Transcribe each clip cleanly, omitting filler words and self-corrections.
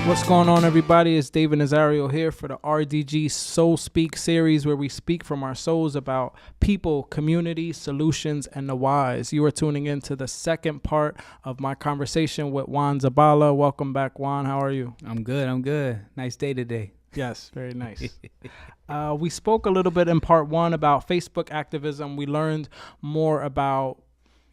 What's going on, everybody? It's David Nazario here for the RDG Soul Speak series, where we speak from our souls about people, community, solutions, and the whys. You are tuning in to the second part of my conversation with Juan Zabala. Welcome back, Juan. How are you? I'm good. Nice day today. Yes, very nice. We spoke a little bit in part one about Facebook activism. We learned more about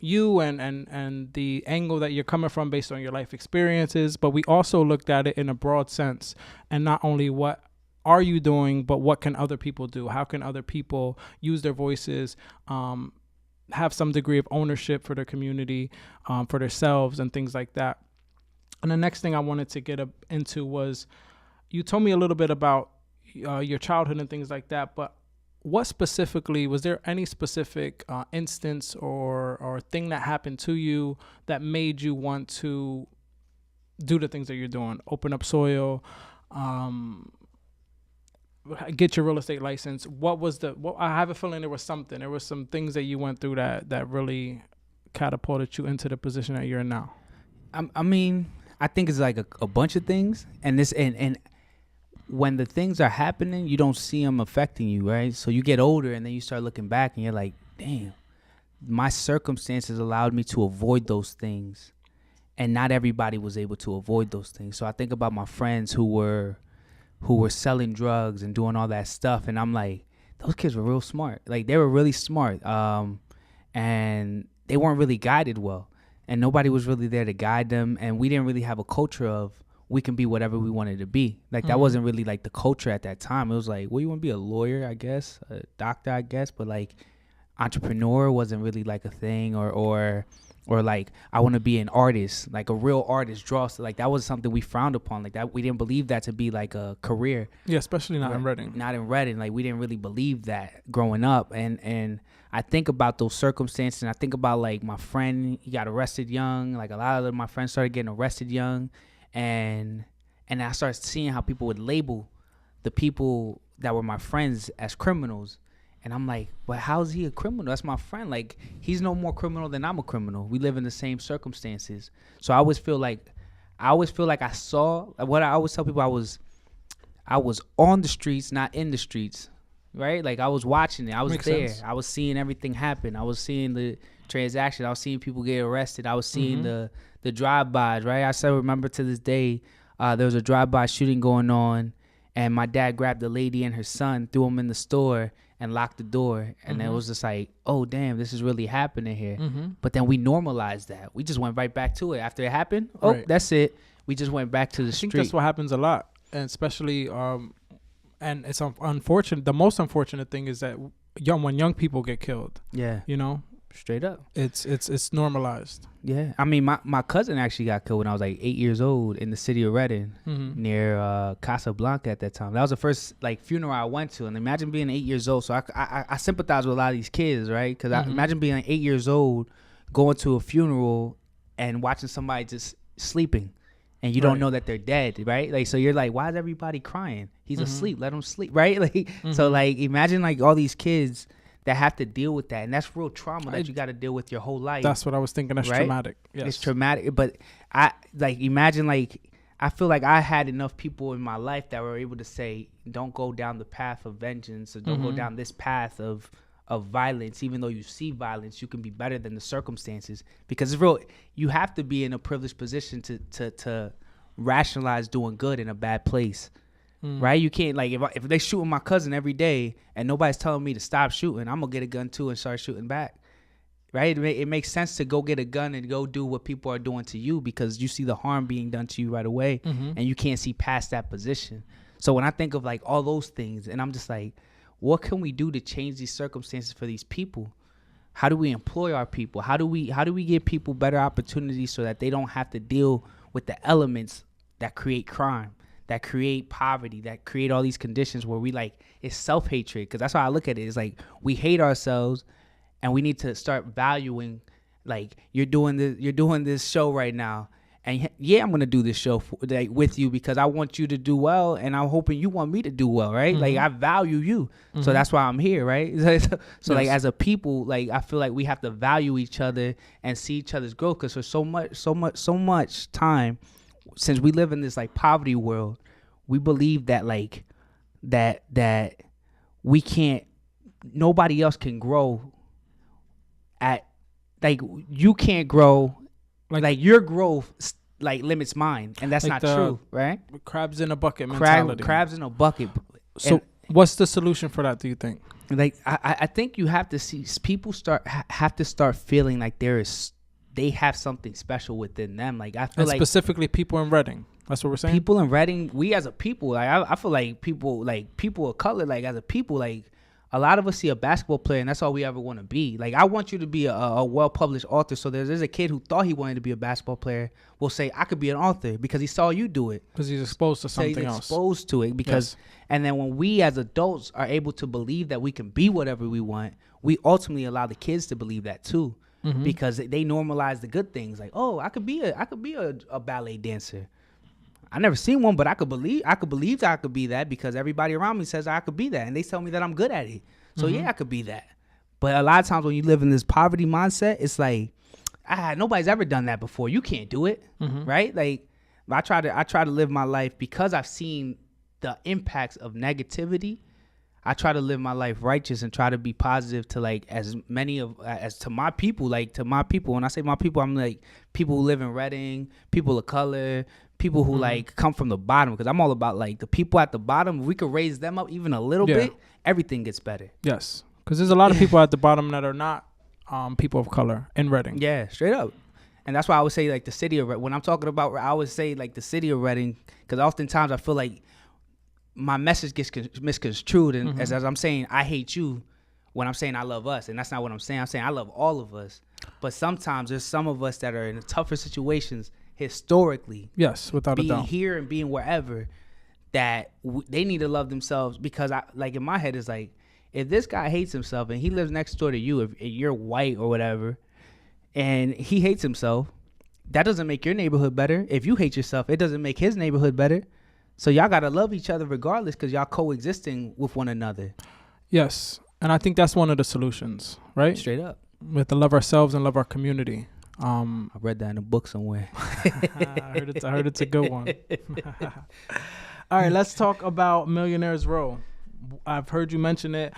you and the angle that you're coming from based on your life experiences, but we also looked at it in a broad sense, and not only what are you doing, but what can other people do? How can other people use their voices, have some degree of ownership for their community, for themselves, and things like that. And the next thing I wanted to get into was, you told me a little bit about your childhood and things like that, but what specifically, was there any specific instance or thing that happened to you that made you want to do the things that you're doing? Open up soil, get your real estate license. I have a feeling there was some things that you went through that really catapulted you into the position that you're in now. I mean, I think it's like a bunch of things, and when the things are happening, you don't see them affecting you, right? So you get older and then you start looking back and you're like, damn, my circumstances allowed me to avoid those things. And not everybody was able to avoid those things. So I think about my friends who were selling drugs and doing all that stuff. And I'm like, those kids were real smart. Like, they were really smart. And they weren't really guided well. And nobody was really there to guide them. And we didn't really have a culture of, we can be whatever we wanted to be. Like, that wasn't really like the culture at that time. It was like, well, you want to be a lawyer, I guess, a doctor, I guess, but like entrepreneur wasn't really like a thing, or like, I want to be an artist, like a real artist, draw. So like, that was something we frowned upon. Like, that we didn't believe that to be like a career. Yeah, especially not in Reading. Not in Reading. Like, we didn't really believe that growing up. And I think about those circumstances, and I think about like my friend, he got arrested young. Like, a lot of my friends started getting arrested young. And I started seeing how people would label the people that were my friends as criminals. And I'm like, but how is he a criminal? That's my friend. Like, he's no more criminal than I'm a criminal. We live in the same circumstances. So I always feel like I saw, what I always tell people, I was on the streets, not in the streets, right? Like, I was watching it. I was there. Sense. I was seeing everything happen. I was seeing the transaction. I was seeing people get arrested. I was seeing the drive-bys, right? I still remember to this day, there was a drive-by shooting going on, and my dad grabbed the lady and her son, threw them in the store, and locked the door. And it was just like, oh, damn, this is really happening here. But then we normalized that. We just went right back to it. After it happened, That's it. We just went back to the street. I think that's what happens a lot, and especially, and it's unfortunate. The most unfortunate thing is that when young people get killed. Yeah. You know? Straight up. It's normalized. Yeah. I mean, my cousin actually got killed when I was like 8 years old in the city of Reading, near Casablanca at that time. That was the first like funeral I went to. And imagine being 8 years old. So I sympathize with a lot of these kids, right? Because I imagine being like 8 years old, going to a funeral and watching somebody just sleeping. And you don't know that they're dead, right? Like, so you're like, why is everybody crying? He's asleep. Let him sleep, right? Like, so like, imagine like all these kids that have to deal with that, and that's real trauma that you got to deal with your whole life. That's what I was thinking. That's right? Traumatic. Yes. It's traumatic, but I like imagine like I feel like I had enough people in my life that were able to say, don't go down the path of vengeance, or don't go down this path of violence. Even though you see violence, you can be better than the circumstances, because it's real. You have to be in a privileged position to rationalize doing good in a bad place. Right? You can't, like, if they shooting my cousin every day and nobody's telling me to stop shooting, I'm going to get a gun too and start shooting back. Right? It makes sense to go get a gun and go do what people are doing to you, because you see the harm being done to you right away, and you can't see past that position. So when I think of like all those things, and I'm just like, what can we do to change these circumstances for these people? How do we employ our people? How do we give people better opportunities so that they don't have to deal with the elements that create crime, that create poverty, that create all these conditions where we like, it's self-hatred? Because that's how I look at it. It's like, we hate ourselves, and we need to start valuing, like, you're doing this show right now, and yeah, I'm going to do this show with you because I want you to do well, and I'm hoping you want me to do well, right? Like, I value you. So that's why I'm here, right? So like, as a people, like, I feel like we have to value each other and see each other's growth, because for so much time, since we live in this like poverty world, we believe that like that we can't, nobody else can grow at, like, you can't grow, like your growth like limits mine, and that's like not true, right? Crabs in a bucket mentality. Crabs in a bucket. So what's the solution for that, do you think? Like I think you have to see people have to start feeling like they have something special within them. Like I feel and specifically people in Reading. That's what we're saying. People in Reading, we as a people, like I feel like people of color, like as a people, like a lot of us see a basketball player and that's all we ever want to be. Like I want you to be a well-published author. So there's a kid who thought he wanted to be a basketball player will say, I could be an author because he saw you do it. Because he's exposed to something else. Exposed to it because, and then when we as adults are able to believe that we can be whatever we want, we ultimately allow the kids to believe that too. Mm-hmm. Because they normalize the good things. Like, oh, I could be a ballet dancer. I never seen one, but I could believe that I could be that because everybody around me says I could be that, and they tell me that I'm good at it. So yeah, I could be that. But a lot of times when you live in this poverty mindset, it's like, nobody's ever done that before. You can't do it, right? Like I try to live my life because I've seen the impacts of negativity. I try to live my life righteous and try to be positive to like as to my people. Like to my people, when I say my people, I'm like people who live in Reading, people of color, people who like come from the bottom, because I'm all about like the people at the bottom. If we could raise them up even a little bit, everything gets better. Yes, because there's a lot of people at the bottom that are not people of color in Reading. Yeah, straight up. And that's why I would say like the city of Reading. When I'm talking about, I would say like the city of Reading, because oftentimes I feel like my message gets misconstrued, and as I'm saying I hate you when I'm saying I love us, and that's not what I'm saying. I'm saying I love all of us. But sometimes there's some of us that are in tougher situations historically. Yes, without a doubt. Being here and being wherever, that they need to love themselves, because I like in my head is like, if this guy hates himself and he lives next door to you, if you're white or whatever, and he hates himself, that doesn't make your neighborhood better. If you hate yourself, it doesn't make his neighborhood better. So y'all got to love each other regardless, because y'all coexisting with one another. Yes. And I think that's one of the solutions, right? Straight up. We have to love ourselves and love our community. I read that in a book somewhere. I heard it's a good one. All right, let's talk about Millionaires Row. I've heard you mention it.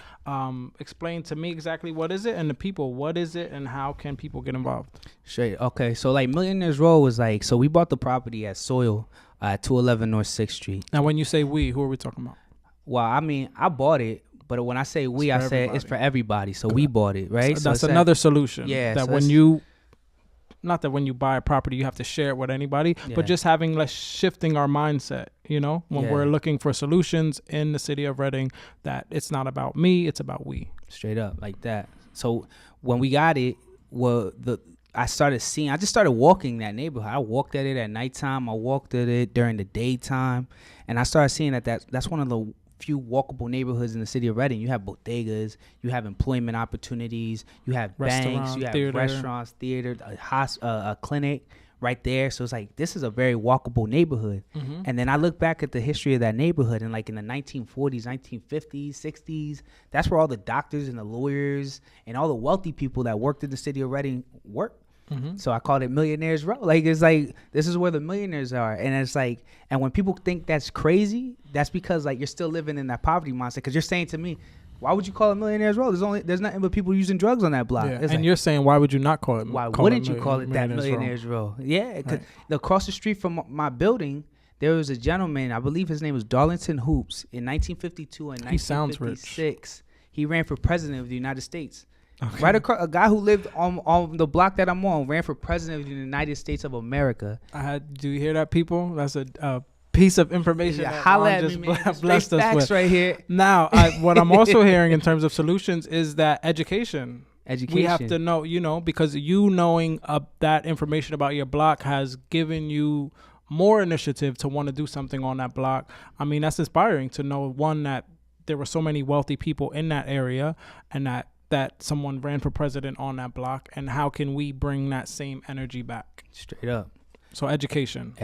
Explain to me exactly what is it, and the people, what is it, and how can people get involved? Straight. Okay, so like Millionaires Row was like, so we bought the property at Soil at 211 North 6th Street. Now, when you say we, who are we talking about? Well, I mean, I bought it, but when I say we, I say it's for everybody. So we bought it, right? So that's another solution. Yeah. That so not that when you buy a property, you have to share it with anybody, but just shifting our mindset, when we're looking for solutions in the city of Reading, that it's not about me, it's about we. Straight up, like that. So when we got it, I just started walking that neighborhood. I walked at it at nighttime. I walked at it during the daytime. And I started seeing that's one of the few walkable neighborhoods in the city of Reading. You have bodegas, you have employment opportunities, you have banks, you have restaurants, theater, a clinic right there. So it's like, this is a very walkable neighborhood. Mm-hmm. And then I look back at the history of that neighborhood, and like in the 1940s, 1950s, 60s, that's where all the doctors and the lawyers and all the wealthy people that worked in the city of Reading worked. Mm-hmm. So I called it Millionaires Row. Like, it's like, this is where the millionaires are. And it's like, and when people think that's crazy, that's because like you're still living in that poverty mindset. Because you're saying to me, why would you call it Millionaires Row? There's nothing but people using drugs on that block. Yeah. And like, you're saying, why would you not call it? Why wouldn't you call it that Millionaires Row? Yeah, because across the street from my building, there was a gentleman, I believe his name was Darlington Hoops, in 1952 and 1956. He ran for president of the United States. Okay. Right across, a guy who lived on the block that I'm on ran for president of the United States of America. Do you hear that, people? That's a piece of information that holla at just me, man. blessed us with right here. Now, what I'm also hearing in terms of solutions is that education. We have to know, because you knowing that information about your block has given you more initiative to want to do something on that block. I mean, that's inspiring to know, one, that there were so many wealthy people in that area, and that someone ran for president on that block, and how can we bring that same energy back? Straight up. So education.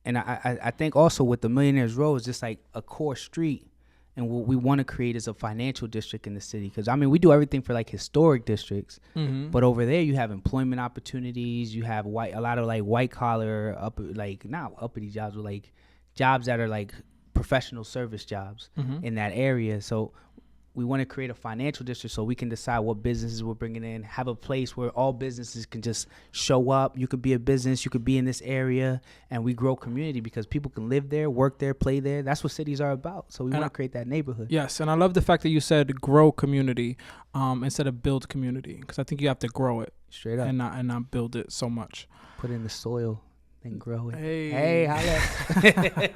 And I think also with the Millionaires Row is just like a core street And what we want to create is a financial district in the city. Because, I mean, we do everything for, like, historic districts. Mm-hmm. But over there, you have employment opportunities. You have a lot of, like, white-collar, not uppity jobs, but, like, jobs that are, like, professional service jobs in that area. So we want to create a financial district so we can decide what businesses we're bringing in, have a place where all businesses can just show up. You could be a business, you could be in this area, and we grow community because people can live there, work there, play there. That's what cities are about. So we want to create that neighborhood. Yes, and I love the fact that you said grow community instead of build community, because I think you have to grow it straight up and not build it so much. Put it in the soil and grow it. Hey, holla.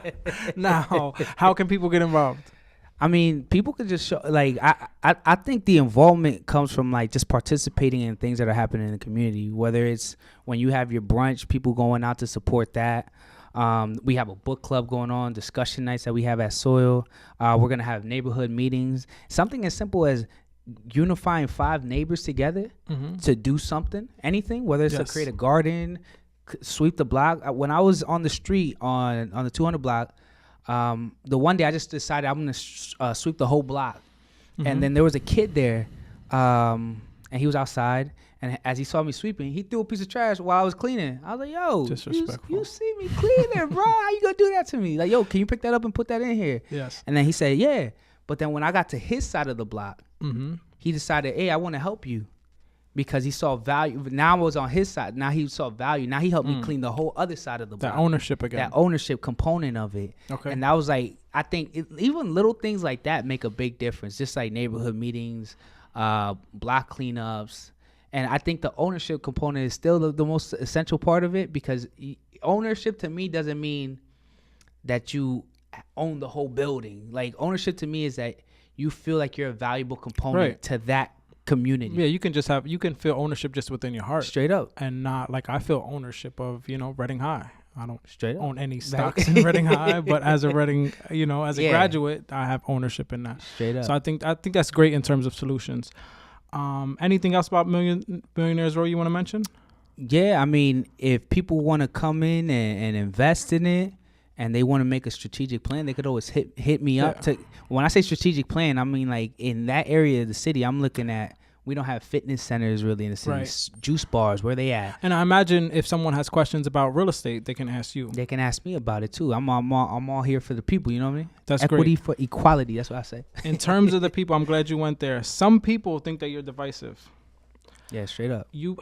Now, how can people get involved? I mean, people could just show, like, I think the involvement comes from, like, just participating in things that are happening in the community, whether it's when you have your brunch, people going out to support that. We have a book club going on, discussion nights that we have at Soil. We're going to have neighborhood meetings. Something as simple as unifying 5 neighbors together to do something, anything, whether it's to create a garden, sweep the block. When I was on the street on the 200 block, the one day I just decided I'm going to sweep the whole block. And then there was a kid there, and he was outside. And as he saw me sweeping, he threw a piece of trash while I was cleaning. I was like, yo, you see me cleaning, bro. How you going to do that to me? Like, yo, can you pick that up and put that in here? Yes. And then he said, yeah. But then when I got to his side of the block, he decided, hey, I want to help you. Because he saw value. Now I was on his side. Now he saw value. Now he helped me clean the whole other side of the block. That ownership again. That ownership component of it. Okay. And that was like, I think even little things like that make a big difference. Just like neighborhood meetings, block cleanups. And I think the ownership component is still the most essential part of it, because ownership to me doesn't mean that you own the whole building. Like, ownership to me is that you feel like you're a valuable component to that community. Yeah, you can feel ownership just within your heart. Straight up. And not like I feel ownership of, Reading High. I don't own any Right. stocks in Reading High, but as a Reading, as a graduate, I have ownership in that. Straight up. So I think that's great in terms of solutions. Anything else about Millionaires Row you want to mention? Yeah, I mean, if people want to come in and invest in it, and they want to make a strategic plan, they could always hit me up. When I say strategic plan, I mean, like, in that area of the city, I'm looking at, we don't have fitness centers really in the city. Right. Juice bars, where they at? And I imagine if someone has questions about real estate, they can ask you. They can ask me about it too. I'm all here for the people. You know what I mean? That's equity great. For equality. That's what I say. In terms of the people, I'm glad you went there. Some people think that you're divisive. Yeah, straight up. You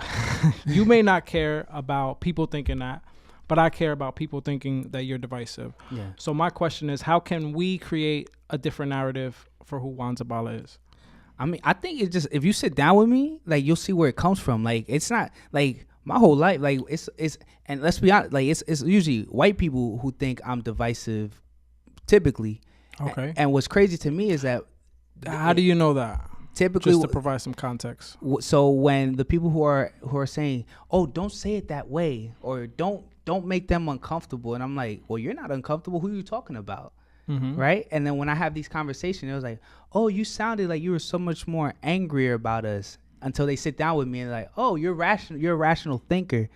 may not care about people thinking that, but I care about people thinking that you're divisive. Yeah. So my question is, how can we create a different narrative for who Juan Zabala is? I mean, I think it's just, if you sit down with me, like, you'll see where it comes from. Like, it's not like my whole life. Like, it's and let's be honest, like, it's usually white people who think I'm divisive, typically. Okay. And what's crazy to me is that, how do you know that? Typically, just to provide some context. So when the people who are saying, "Oh, don't say it that way," or don't make them uncomfortable, and I'm like, "Well, you're not uncomfortable. Who are you talking about?" Right? And then when I have these conversations, it was like, "Oh, you sounded like you were so much more angrier about us," until they sit down with me and like, "Oh, you're rational. You're a rational thinker."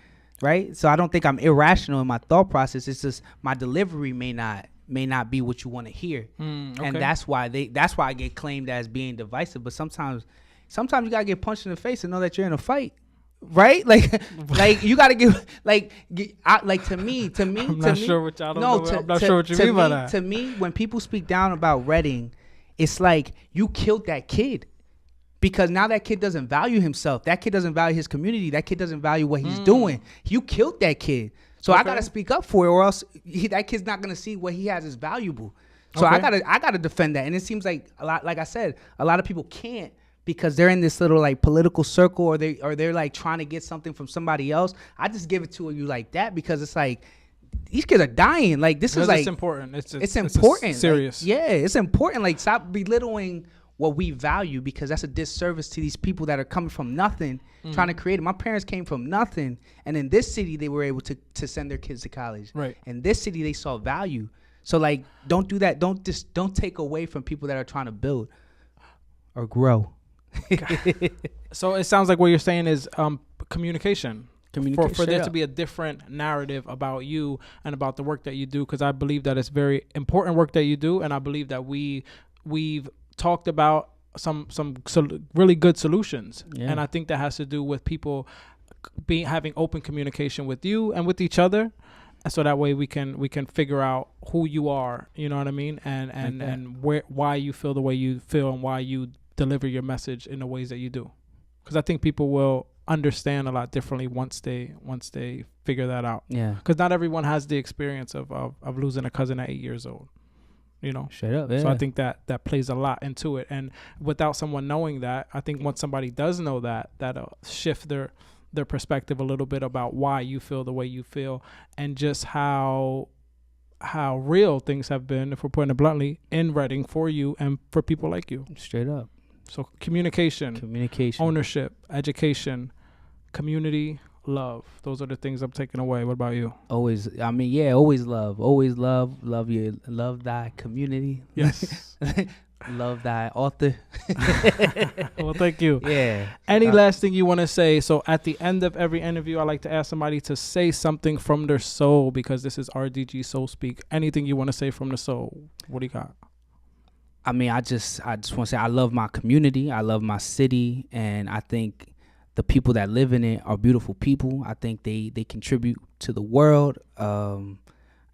Right? So I don't think I'm irrational in my thought process. It's just my delivery may not be what you want to hear. Okay. And that's why I get claimed as being divisive. But sometimes you gotta get punched in the face and know that you're in a fight. Right? Like you gotta give to me. I'm not sure what you mean by that. To me, when people speak down about Reading, it's like you killed that kid. Because now that kid doesn't value himself. That kid doesn't value his community. That kid doesn't value what he's doing. You killed that kid. So I gotta speak up for it, or else that kid's not gonna see what he has is valuable. So I gotta defend that. And it seems like a lot, like I said, a lot of people can't, because they're in this little like political circle, or they're like trying to get something from somebody else. I just give it to you like that because it's like, these kids are dying. Like, this is like, it's important. It's important. Serious. Like, yeah, it's important. Like, stop belittling what we value, because that's a disservice to these people that are coming from nothing, trying to create it. My parents came from nothing, and in this city they were able to send their kids to college. Right. In this city they saw value. So like, don't do that. Don't take away from people that are trying to build or grow. So it sounds like what you're saying is communication. For there to be a different narrative about you and about the work that you do, because I believe that it's very important work that you do, and I believe that we we've talked about some really good solutions. Yeah. And I think that has to do with people having open communication with you and with each other. So that way we can figure out who you are, you know what I mean? And why you feel the way you feel and why you deliver your message in the ways that you do. Because I think people will understand a lot differently once they figure that out. Yeah. Because not everyone has the experience of losing a cousin at 8 years old, you know? Straight up, yeah. So I think that plays a lot into it. And without someone knowing that, I think once somebody does know that, that'll shift their perspective a little bit about why you feel the way you feel and just how real things have been, if we're putting it bluntly, in Reading for you and for people like you. Straight up. So communication, ownership, education, community, love. Those are the things I'm taking away. What about you? Always love thy community. Yes. Love thy author. Well, thank you. Yeah. Any last thing you want to say? So at the end of every interview, I like to ask somebody to say something from their soul, because this is RDG Soul Speak. Anything you want to say from the soul? What do you got? I mean, I just want to say I love my community. I love my city. And I think the people that live in it are beautiful people. I think they contribute to the world.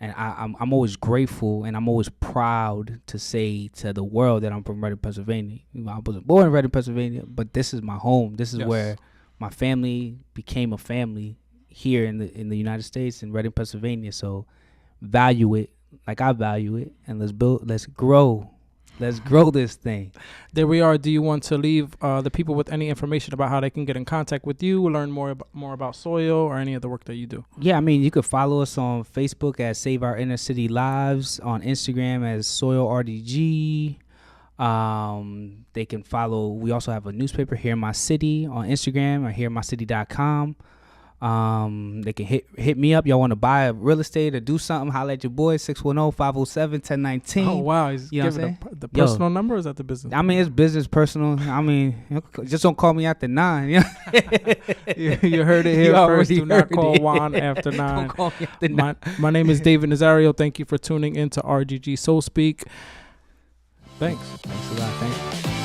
And I'm always grateful and I'm always proud to say to the world that I'm from Reading, Pennsylvania. You know, I wasn't born in Reading, Pennsylvania, but this is my home. This is where my family became a family here in the United States, in Reading, Pennsylvania. So value it like I value it, and let's grow. Let's grow this thing. There we are. Do you want to leave the people with any information about how they can get in contact with you, learn more about Soil or any of the work that you do? Yeah, I mean, you could follow us on Facebook at Save Our Inner City Lives, on Instagram as Soil RDG. They can follow. We also have a newspaper, Here My City, on Instagram or HereMyCity.com. They can hit me up. Y'all want to buy a real estate or do something, holla at your boy, 610-507-1019. Oh, wow. He's giving the personal number, or is that the business? I mean, it's business, personal. I mean, just don't call me after 9. You heard it here first. Do not call Juan after 9. Don't call me after 9. My name is David Nazario. Thank you for tuning in to RGG Soul Speak. Thanks. Thanks a lot. Thanks.